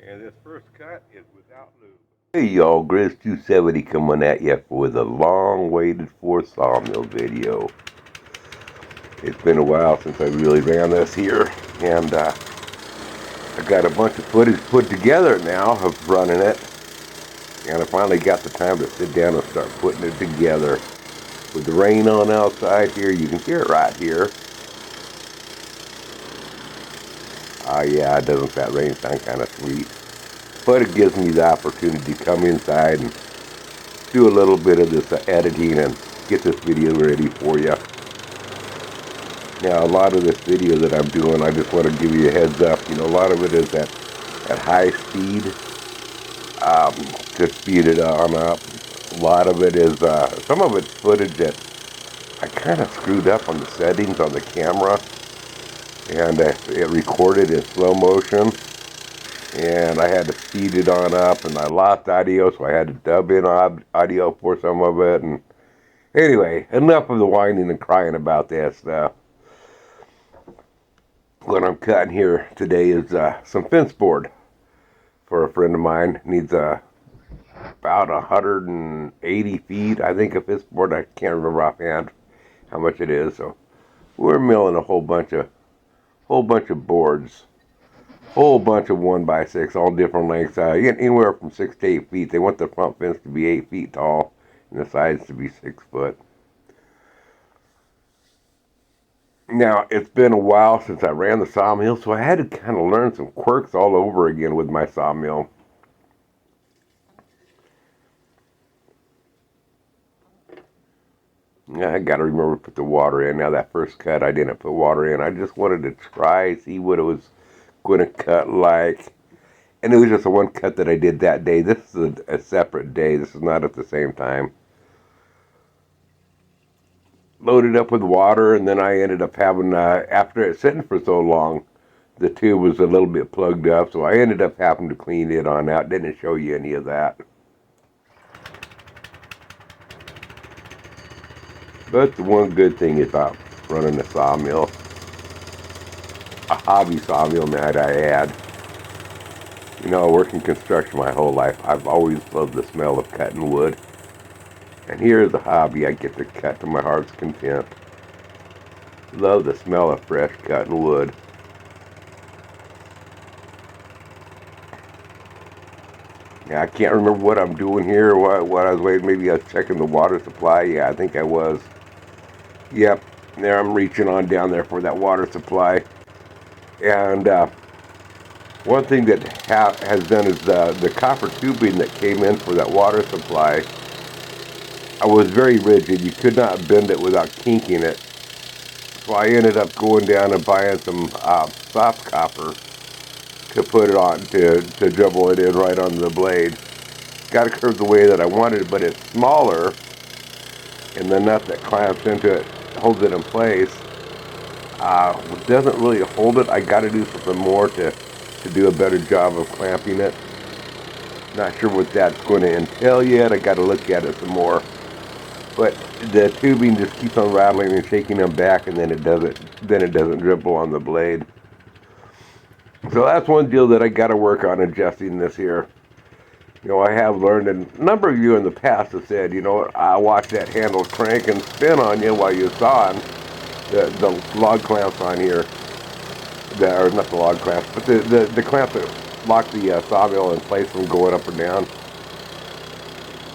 And this first cut is without lube. Hey y'all, Grizz 270 coming at you with a long waited for sawmill video. It's been a while since I really ran this here, and I got a bunch of footage put together now of running it, and I finally got the time to sit down and start putting it together. With the rain on outside here, you can hear it right here. Yeah, doesn't that rain sound kind of sweet? But it gives me the opportunity to come inside and do a little bit of this editing and get this video ready for you. Now, a lot of this video that I'm doing, I just want to give you a heads up. You know, a lot of it is at high speed to speed it on up. A lot of it is, some of it's footage that I kind of screwed up on the settings on the camera, and it recorded in slow motion, and I had to speed it on up, and I lost audio, so I had to dub in audio for some of it. And anyway, enough of the whining and crying about that stuff. What I'm cutting here today is some fence board for a friend of mine. Needs about 180 feet, I think, of fence board. I can't remember offhand how much it is. So we're milling a whole bunch of boards, whole bunch of 1x6, all different lengths, anywhere from 6 to 8 feet. They want the front fence to be 8 feet tall and the sides to be 6 foot. Now, it's been a while since I ran the sawmill, so I had to kind of learn some quirks all over again with my sawmill. I got to remember to put the water in. Now, that first cut, I didn't put water in. I just wanted to try, see what it was going to cut like. And it was just the one cut that I did that day. This is a separate day. This is not at the same time. Loaded up with water, and then I ended up having, after it sitting for so long, the tube was a little bit plugged up, so I ended up having to clean it on out. Didn't show you any of that. But the one good thing about running a sawmill, a hobby sawmill, might I add. You know, I worked in construction my whole life. I've always loved the smell of cutting wood. And here's a hobby I get to cut to my heart's content. Love the smell of fresh cutting wood. Yeah, I can't remember what I'm doing here, what I was waiting. Maybe I was checking the water supply. Yeah, I think I was. Yep, there I'm reaching on down there for that water supply. And one thing that has done is the copper tubing that came in for that water supply. I was very rigid. You could not bend it without kinking it. So I ended up going down and buying some soft copper to put it on, to jumble it in right on the blade. Got it curved the way that I wanted it, but it's smaller, and the nut that clamps into it holds it in place. Doesn't really hold it. I got to do something more to do a better job of clamping it. Not sure what that's going to entail yet. I got to look at it some more. But the tubing just keeps on rattling and shaking them back, and then it doesn't dribble on the blade. So that's one deal that I got to work on adjusting this here. You know, I have learned, and a number of you in the past have said, you know, I watch that handle crank and spin on you while you're sawing the log clamps on here. Or not the log clamps, but the clamps that lock the sawmill in place from going up and down.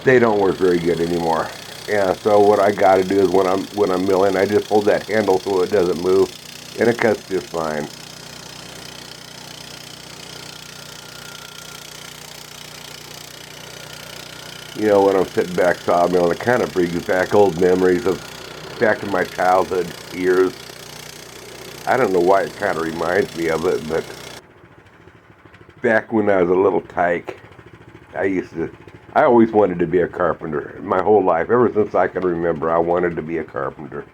They don't work very good anymore. And so what I got to do is when I'm milling, I just hold that handle so it doesn't move, and it cuts just fine. You know, when I'm sitting back sawmilling, it kind of brings back old memories of back in my childhood years. I don't know why it kind of reminds me of it, but back when I was a little tyke, I always wanted to be a carpenter. My whole life, ever since I can remember, I wanted to be a carpenter.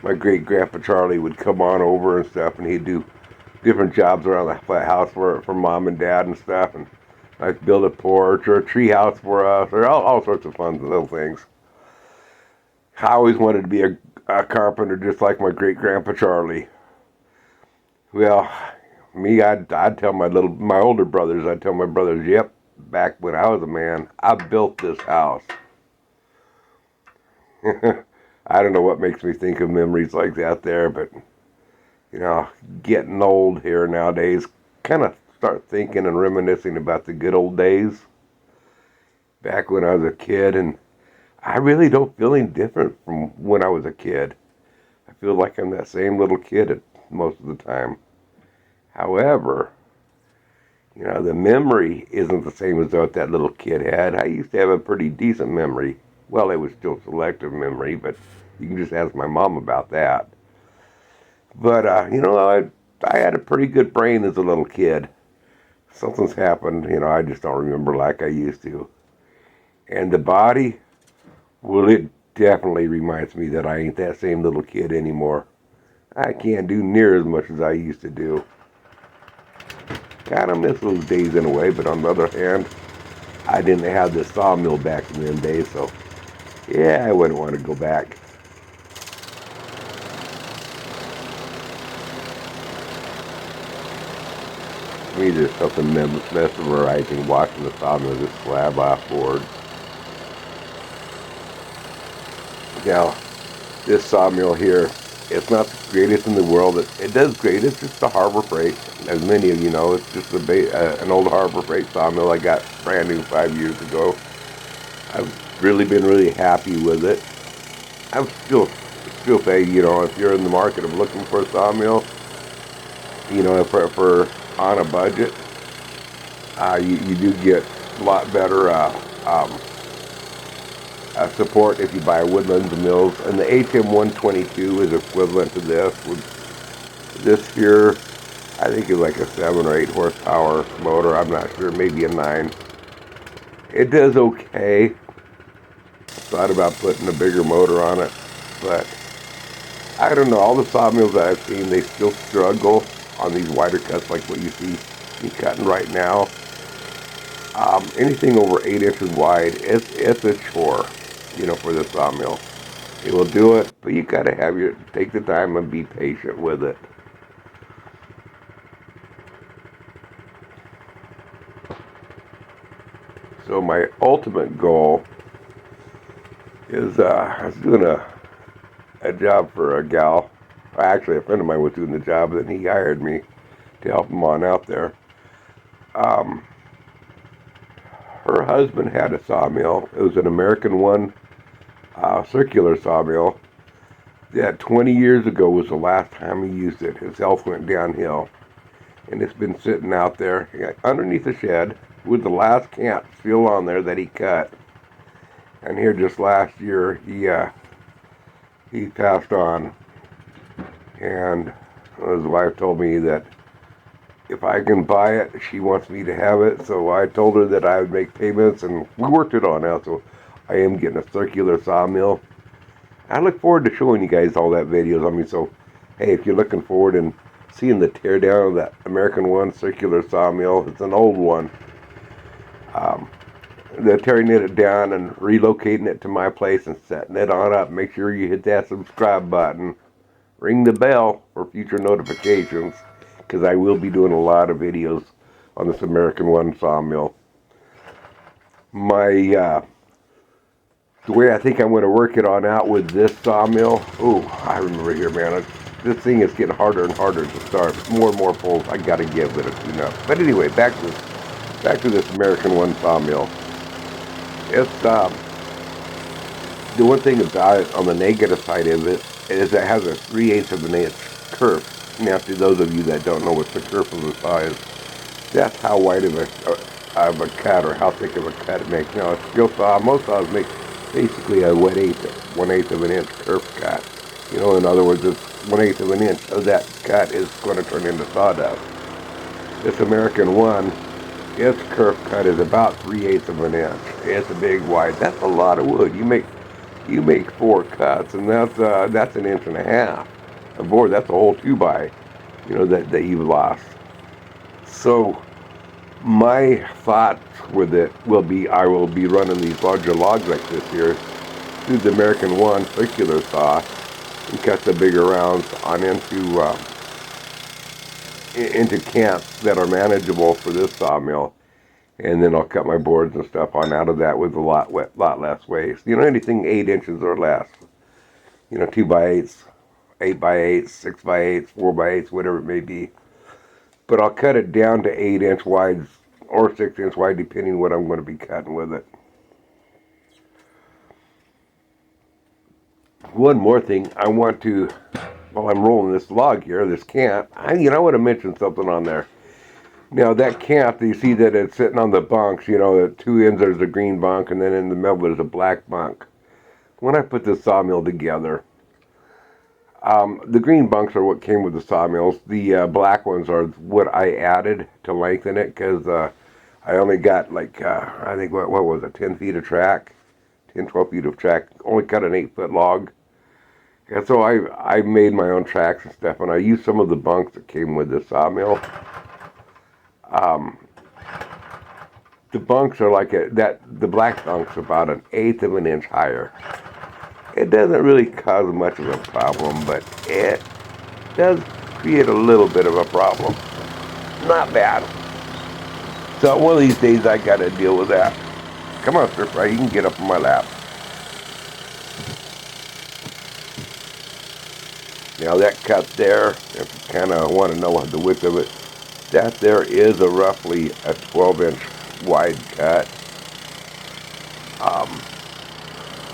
My great-grandpa Charlie would come on over and stuff, and he'd do different jobs around the house for mom and dad and stuff, and I'd build a porch or a tree house for us, or all sorts of fun little things. I always wanted to be a carpenter just like my great-grandpa Charlie. Well, me, I'd tell my older brothers, I'd tell my brothers, yep, back when I was a man, I built this house. I don't know what makes me think of memories like that there, but, you know, getting old here nowadays, kind of start thinking and reminiscing about the good old days back when I was a kid, and I really don't feel any different from when I was a kid. I feel like I'm that same little kid most of the time. However, you know, the memory isn't the same as what that little kid had. I used to have a pretty decent memory. Well, it was still selective memory, but you can just ask my mom about that. But, you know, I had a pretty good brain as a little kid. Something's happened, you know, I just don't remember like I used to. And the body, well, it definitely reminds me that I ain't that same little kid anymore. I can't do near as much as I used to do. Kind of miss those days in a way, but on the other hand, I didn't have this sawmill back in them days, so yeah, I wouldn't want to go back. To me, there's something mesmerizing watching the sawmill just slab off board. Now, this sawmill here, it's not the greatest in the world. It does great. It's just a Harbor Freight. As many of you know, it's just an old Harbor Freight sawmill I got brand new 5 years ago. I've really been really happy with it. I'm still say, you know, if you're in the market of looking for a sawmill, you know, for on a budget, you do get a lot better support if you buy Woodlands Mills, and the HM122 is equivalent to this. With this here, I think it's like a 7 or 8 horsepower motor. I'm not sure, maybe a 9. It does okay. Thought about putting a bigger motor on it, but I don't know. All the sawmills that I've seen, they still struggle on these wider cuts like what you see me cutting right now. Anything over 8 inches wide, it's a chore, you know, for the sawmill. It will do it, but you gotta take the time and be patient with it. So my ultimate goal is I was doing a job for a gal. Actually, a friend of mine was doing the job, and he hired me to help him on out there. Her husband had a sawmill. It was an American One circular sawmill. That 20 years ago was the last time he used it. His health went downhill, and it's been sitting out there underneath the shed with the last cant still on there that he cut. And here just last year, he passed on, and his wife told me that if I can buy it, she wants me to have it. So I told her that I would make payments, and we worked it on out. So I am getting a circular sawmill. I look forward to showing you guys all that videos. I mean, so hey, if you're looking forward and seeing the tear down of that American One circular sawmill, it's an old one. They're tearing it down and relocating it to my place and setting it on up. Make sure you hit that subscribe button. Ring the bell for future notifications, because I will be doing a lot of videos on this American One sawmill. The way I think I'm going to work it on out with this sawmill, I remember here, man, this thing is getting harder and harder to start. More and more poles, I got to give it a tune-up. But anyway, back to this American One sawmill. It's the one thing about it on the negative side of it is it has a 3/8 of an inch kerf. Now, to those of you that don't know what the kerf of the saw is, that's how wide of a cut or how thick of a cut it makes. Now, a steel saw, most saws make basically a 1/8 of an inch kerf cut. You know, in other words, it's 1/8 of an inch of that cut is going to turn into sawdust. This American One, its kerf cut is about 3/8 of an inch. It's a big wide. That's a lot of wood. You make 4 cuts, and that's 1.5 inches. And boy, that's a whole 2x, you know, that you've lost. So my thoughts with it will be, I will be running these larger logs like this here through the American One circular saw and cut the bigger rounds on into into camps that are manageable for this sawmill. And then I'll cut my boards and stuff on out of that with a lot less waste. You know, anything 8 inches or less. You know, 2 by 8s, 8 by 8s, 6 by 8s, 4 by 8s, whatever it may be. But I'll cut it down to 8-inch wides or 6-inch wide, depending what I'm going to be cutting with it. One more thing, I want to, while I'm rolling this log here, this camp, I want to mention something on there. Now that camp, you see that it's sitting on the bunks, you know, at 2 ends there's a green bunk, and then in the middle there's a black bunk. When I put this sawmill together, the green bunks are what came with the sawmills. The black ones are what I added to lengthen it, because I only got like, I think, what was it, 10 feet of track? 10, 12 feet of track, only cut an 8-foot log. And so I made my own tracks and stuff, and I used some of the bunks that came with the sawmill. The bunks are like the black bunk's about 1/8 of an inch higher. It doesn't really cause much of a problem, but it does create a little bit of a problem. Not bad. So one of these days I gotta deal with that. Come on, Stir Fry, you can get up on my lap. Now that cut there, if you kind of want to know what the width of it, that there is a roughly a 12-inch wide cut.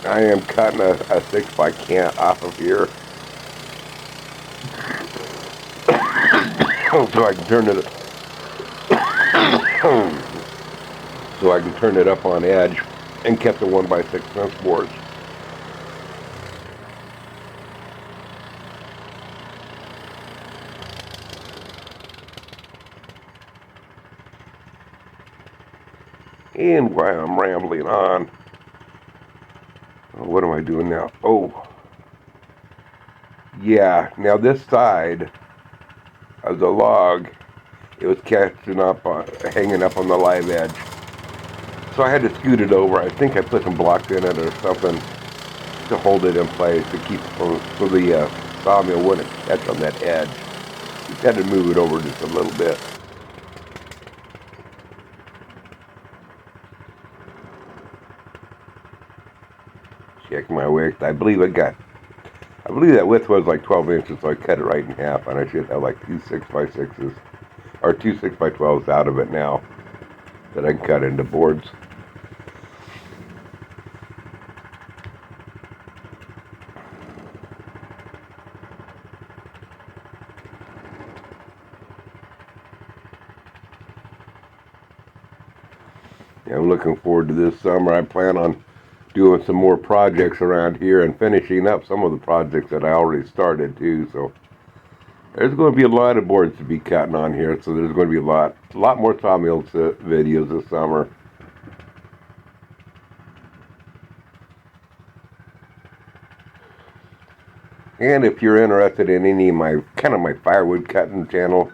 I am cutting a 6x cant off of here. So I can turn it so I can turn it up on edge and kept the 1x6 fence boards. And while I'm rambling on, what am I doing now? Oh, yeah, now this side of the log, it was catching up on, hanging up on the live edge. So I had to scoot it over. I think I put some blocks in it or something to hold it in place to keep it so the sawmill wouldn't catch on that edge. Just had to move it over just a little bit. Check my width. I believe that width was like 12 inches, so I cut it right in half, and I should have like 2 6x6s or 2 6x12s out of it now that I can cut into boards. Yeah, I'm looking forward to this summer. I plan on doing some more projects around here and finishing up some of the projects that I already started too. So there's going to be a lot of boards to be cutting on here. So there's going to be a lot more sawmill videos this summer. And if you're interested in any of my my firewood cutting channel,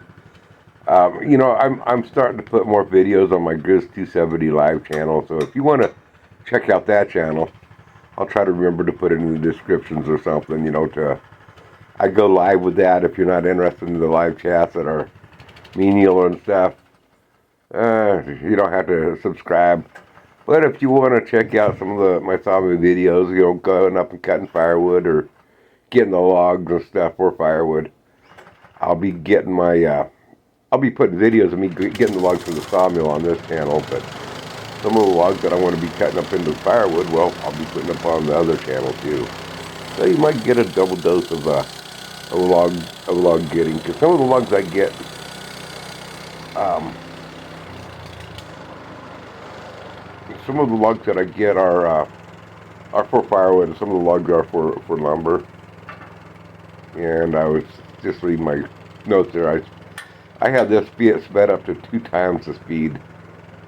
I'm starting to put more videos on my Grizz 270 live channel. So if you want to check out that channel, I'll try to remember to put it in the descriptions or something, I go live with that. If you're not interested in the live chats that are menial and stuff, you don't have to subscribe. But if you want to check out some of my sawmill videos, going up and cutting firewood or getting the logs and stuff for firewood, I'll be getting I'll be putting videos of me getting the logs from the sawmill on this channel, but some of the logs that I want to be cutting up into firewood, well, I'll be putting up on the other channel too. So you might get a double dose of log getting, because some of the logs I get, some of the logs that I get are for firewood, and some of the logs are for lumber. And I was just reading my notes there. I had this sped up to 2 times the speed,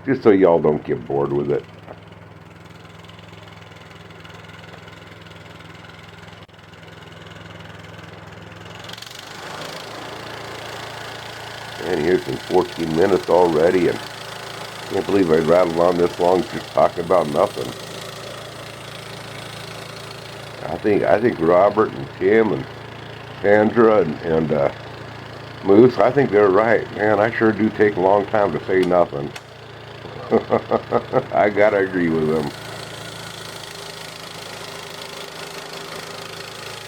just so y'all don't get bored with it. And here's in 14 minutes already, and I can't believe I rattled on this long just talking about nothing. I think Robert and Tim and Sandra and Moose, I think they're right. Man, I sure do take a long time to say nothing. I gotta agree with them.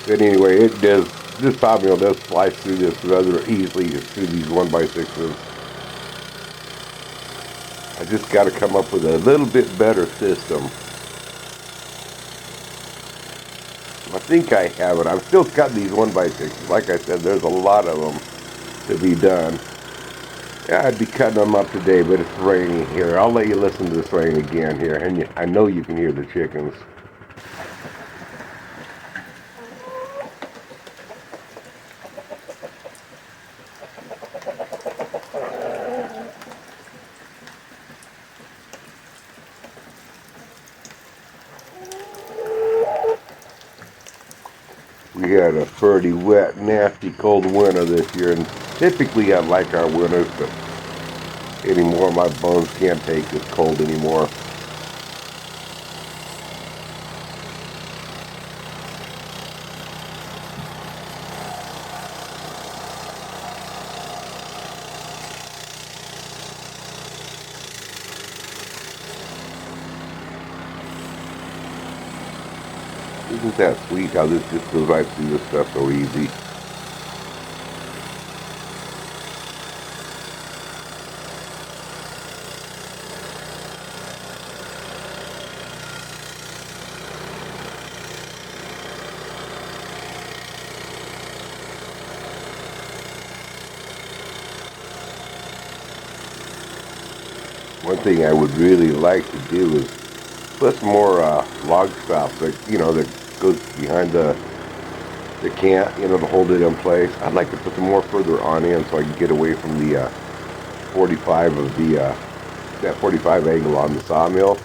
But anyway, it does, this sawmill does slice through this rather easily through these 1x6s. I just gotta come up with a little bit better system. I think I have it. I've still got these 1x6s. Like I said, there's a lot of them to be done. Yeah, I'd be cutting them up today, but it's raining here. I'll let you listen to this rain again here, and I know you can hear the chickens. We had a pretty wet, nasty, cold winter this year, and typically I like our winters, but anymore my bones can't take this cold anymore. Isn't that sweet how this just goes right through this stuff so easy? One thing I would really like to do is put some more log stops that that goes behind the cant, to hold it in place. I'd like to put some more further on in so I can get away from the 45 of the that 45 angle on the sawmill.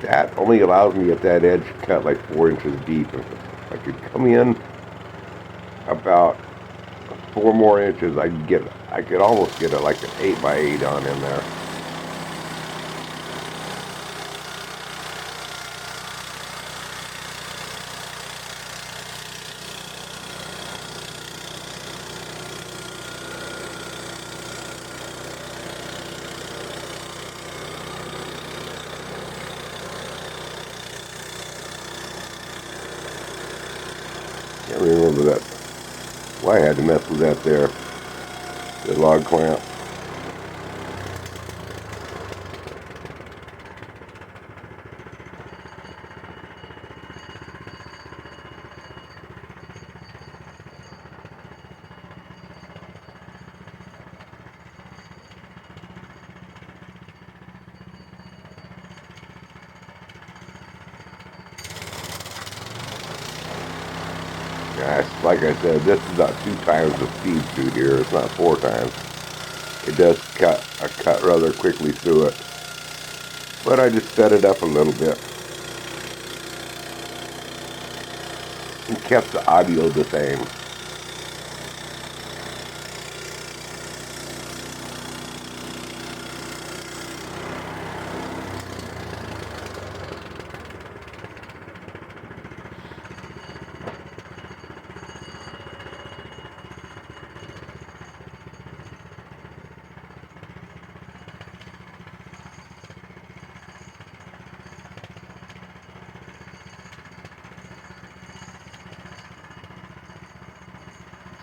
That only allows me at that edge to cut like 4 inches deep. If I could come in about 4 more inches, I could almost get it like an 8x8 on in there. Can't remember that. Why I had to mess with that there. The log clamp. Gosh, like I said, this is about 2 times the speed through here. It's not 4 times. It does cut rather quickly through it. But I just set it up a little bit. And kept the audio the same.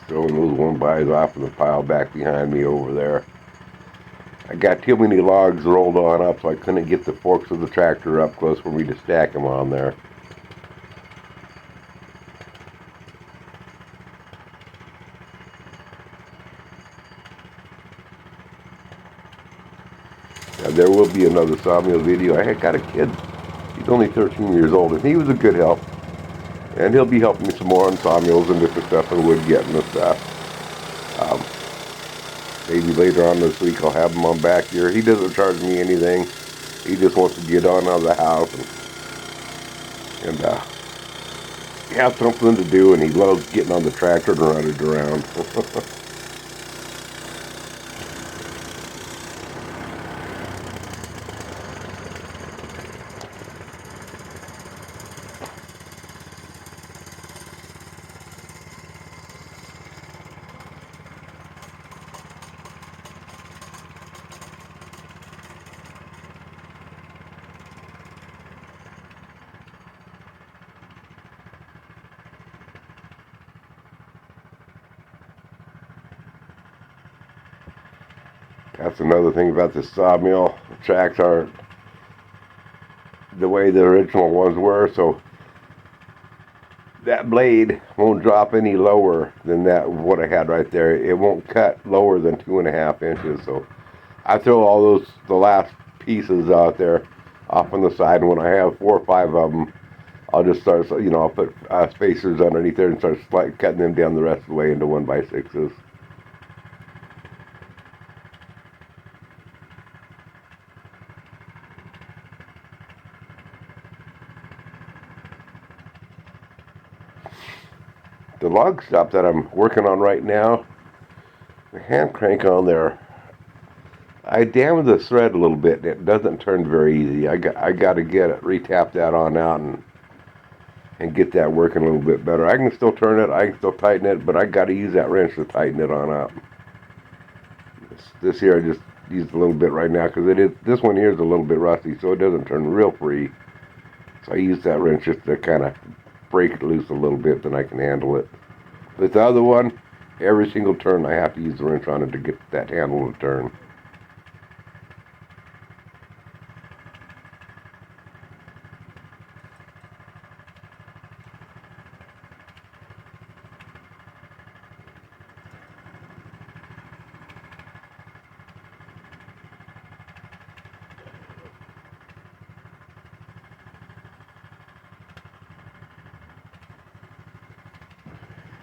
Throwing those 1x's off in the pile back behind me over there. I got too many logs rolled on up, so I couldn't get the forks of the tractor up close for me to stack them on there. Now, there will be another sawmill video. I had got a kid. He's only 13 years old, and he was a good help. And he'll be helping me some more on sawmills and different stuff and wood getting and stuff. Maybe later on this week I'll have him on back here. He doesn't charge me anything. He just wants to get on out of the house and have something to do, and he loves getting on the tractor and running it around. That's another thing about the sawmill. The tracks aren't the way the original ones were, so that blade won't drop any lower than that what I had right there. It won't cut lower than 2.5 inches. So I throw all the last pieces out there off on the side, and when I have 4 or 5 of them, I'll just start, I'll put spacers underneath there and start cutting them down the rest of the way into 1x6s. The log stop that I'm working on right now, the hand crank on there, I damaged the thread a little bit. It doesn't turn very easy. I got to get it, retap that on out and get that working a little bit better. I can still turn it, I can still tighten it, but I got to use that wrench to tighten it on up. This here I just used a little bit right now because this one here is a little bit rusty, so it doesn't turn real free. So I use that wrench just to kind of break it loose a little bit, then I can handle it. With the other one, every single turn I have to use the wrench on it to get that handle to turn.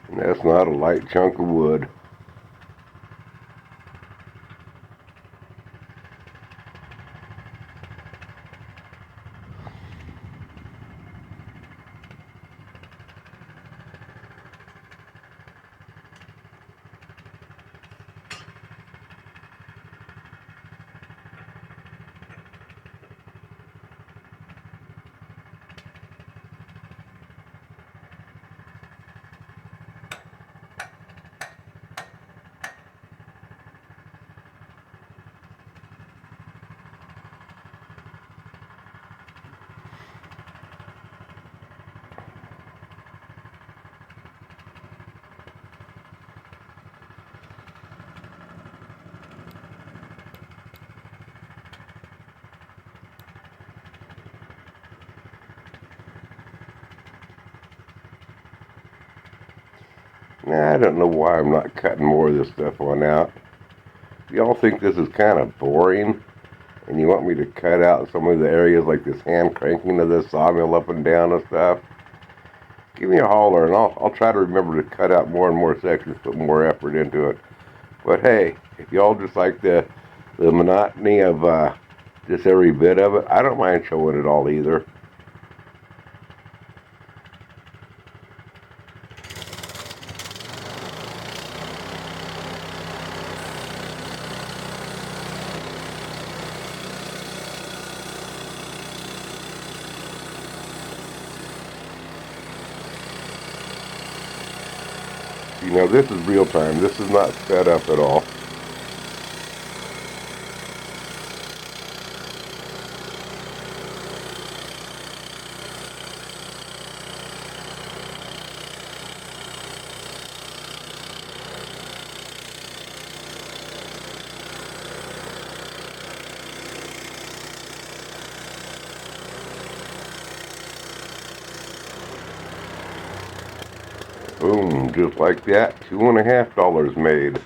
And that's not a light chunk of wood. I don't know why I'm not cutting more of this stuff on out. Y'all think this is kind of boring, and you want me to cut out some of the areas like this hand cranking of this sawmill up and down and stuff? Give me a holler, and I'll try to remember to cut out more and more sections, put more effort into it. But hey, if y'all just like the monotony of just every bit of it, I don't mind showing it all either. You know, this is real time. This is not sped up at all. Boom, just like that, $2.50 made.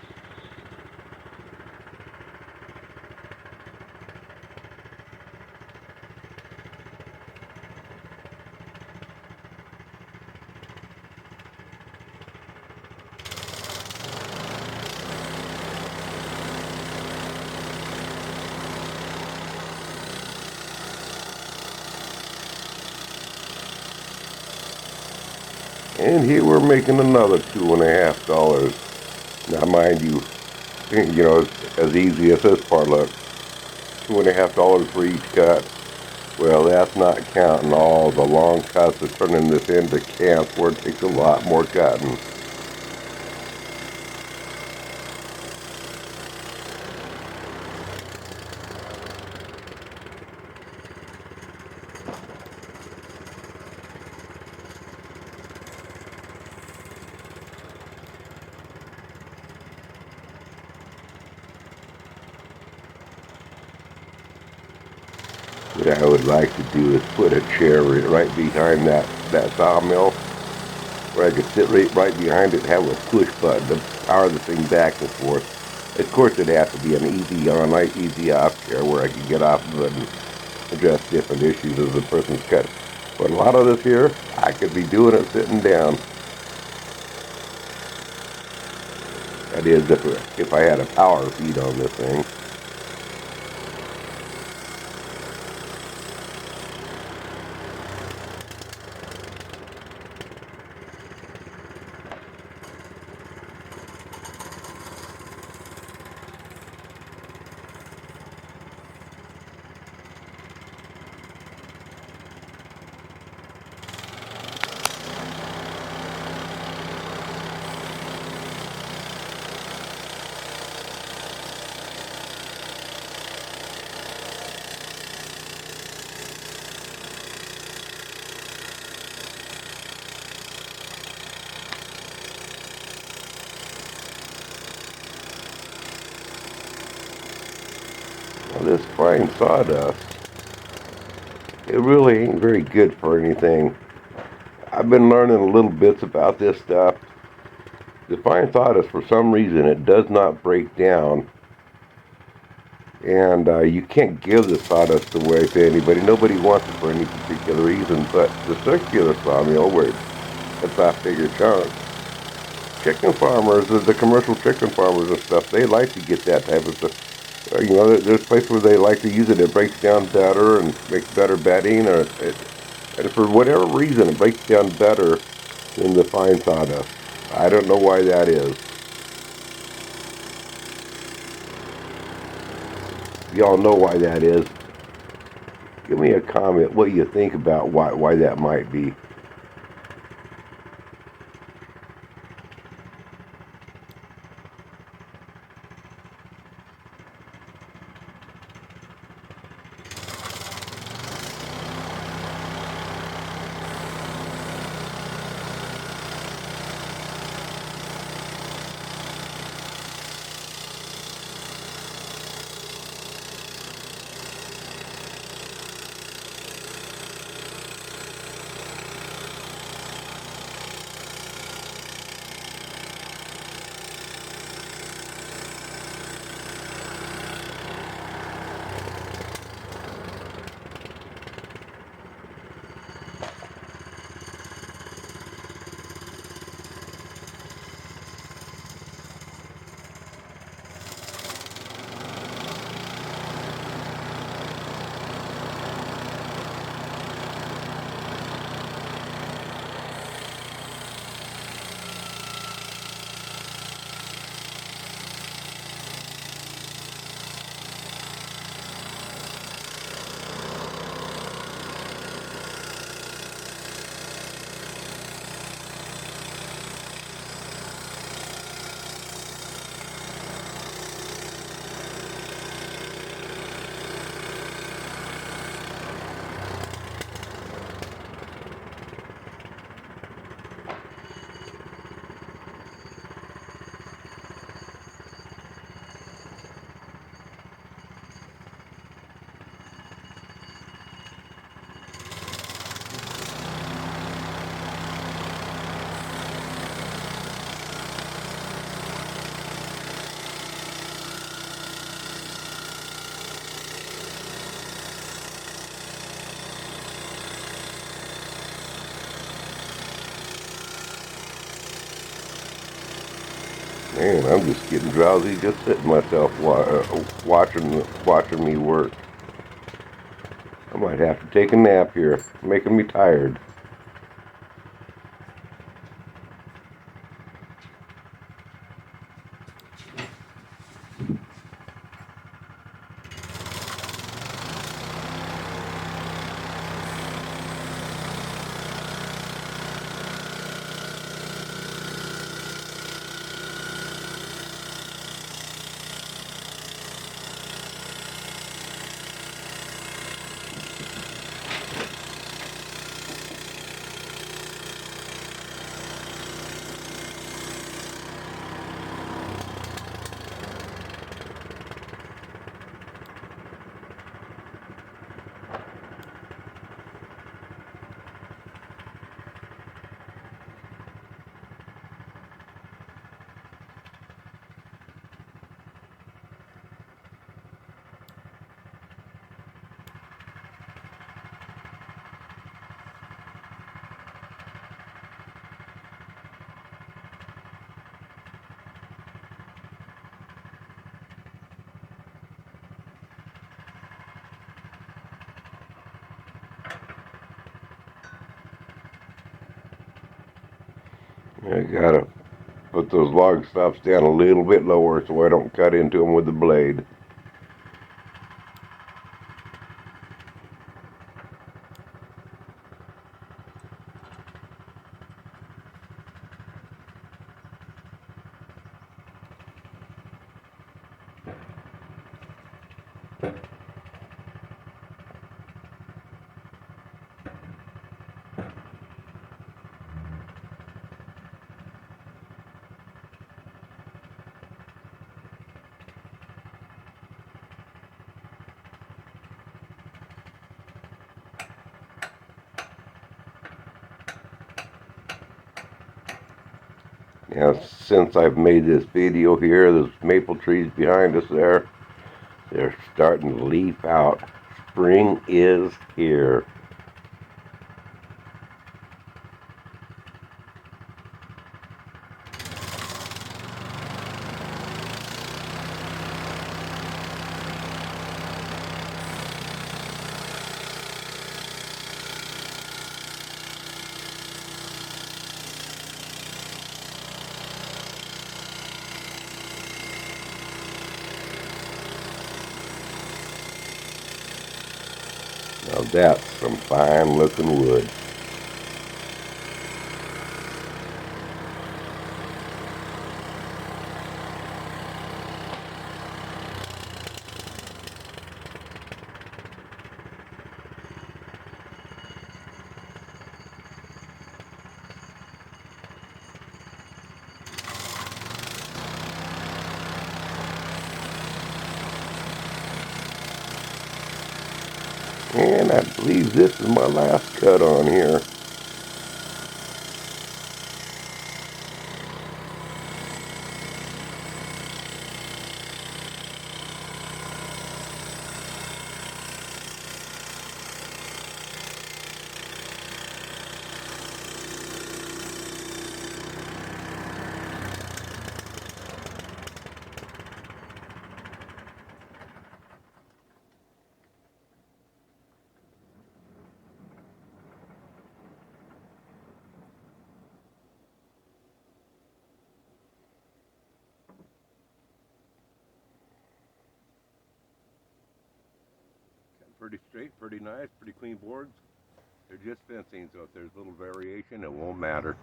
And here we're making another $2.50. Now, mind you, it's as easy as this part looks. $2.50 for each cut. Well, that's not counting all the long cuts of turning this into camps where it takes a lot more cutting. What I would like to do is put a chair right behind that sawmill where I could sit right behind it and have a push button to power the thing back and forth. Of course, it'd have to be an easy on, easy off chair where I could get off of it and address different issues as the person's cut. But a lot of this here, I could be doing it sitting down. That is, if I had a power feed on this thing. Well, this fine sawdust, it really ain't very good for anything. I've been learning a little bits about this stuff. The fine sawdust, for some reason, it does not break down. And you can't give the sawdust away to anybody. Nobody wants it for any particular reason. But the circular sawmill, where it's off bigger chunks, chicken farmers, the commercial chicken farmers and stuff, they like to get that type of stuff. You know, there's places where they like to use it. It breaks down better and makes better bedding, and for whatever reason, it breaks down better than the fine sawdust. I don't know why that is. Y'all know why that is. Give me a comment what you think about why that might be. Man, I'm just getting drowsy just sitting myself watching me work. I might have to take a nap here, making me tired. I gotta put those log stops down a little bit lower so I don't cut into them with the blade. Now, since I've made this video here, those maple trees behind us there, they're starting to leaf out. Spring is here. Now that's some fine looking wood. And I believe this is my last cut on here. Pretty straight, pretty nice, pretty clean boards. They're just fencing, so if there's a little variation, it won't matter.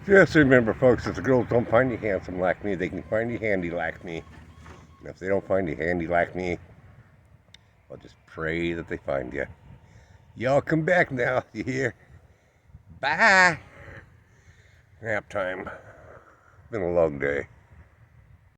Just remember, folks, if the girls don't find you handsome like me, they can find you handy like me. And if they don't find you handy like me, I'll just pray that they find you. Y'all come back now, you hear? Bye! Nap time. Been a long day.